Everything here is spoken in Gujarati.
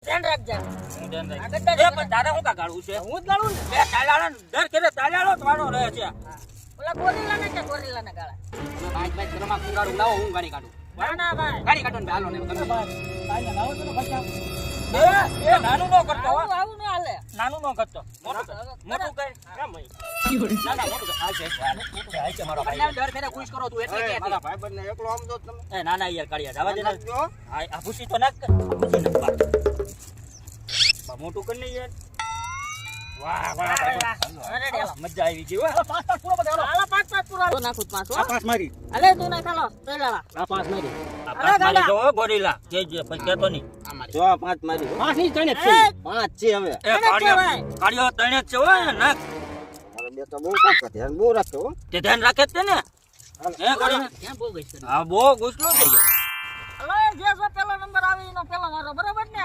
ધ્યાન રાખજે. હું ધ્યાન રાખીશ. આ ગદ્દારી એ પણ તારે હું કા ગાળું છે? હું જ ગાળું ને. બે તાલાળા દર કેરે તાલાળો તમારો રહે છે. ઓલા ગોરીલાને કે ગોરીલાને ગાળા. ભાઈ ભાઈ ઘરમાં કુંગાડું લાવો હું ગાડી કાઢું. ના ના ભાઈ. ગાડી કાઢો ને હાલો ને તમે. ભાઈને લાવો તો બચાવ. એ નાનું નો કરતો હો. આવું ન હાલે. નાનું નો કરતો. મોટું કર. મોટું કર. કેમ ભાઈ? ના ના મોટું કર. આ છે મોટું આ છે મારો ભાઈ. દર ફેરે ખુશ કરો તું એટલે કે મારા ભાઈબંધને એકલો આમ જો તમે એ ના ના યાર કાઢિયા જવા દે ને. જો આ ભૂસી તો નાખ. ભૂસી નાખ બા. મોટું કરી ને યાર. વાહ વાહ વાહ. અરે દેવા. મજા આવી ગઈ હો. પાંચ પાંચ પૂરો બધા હાલો પાંચ પૂરા. તો નાખું પાંચ હો. આ પાંચ મારી હાલે તું ના ચાલો. તૈયાર. આ પાંચ મારી આ પાસ મારી જો ગોરીલા કે જે પછી કેતો નહીં. જો પાંચ મારી પાંચ ની ત્રણે જ છે પાંચ છે હવે એ કાઢ્યો તણે જ છે હો નાખ. હવે બે તો બહુ તાકાત ધ્યાન બહુ રાખો હો. તે ધ્યાન રાખે જ તે ને. એ કાઢીને. ક્યાં બહુ ગઈ છે. હા બહુ ગુસ્સો થઈ ગયો. હાલો એ જે પેલો નંબર આવે એનો પેલો મારો બરાબર ને.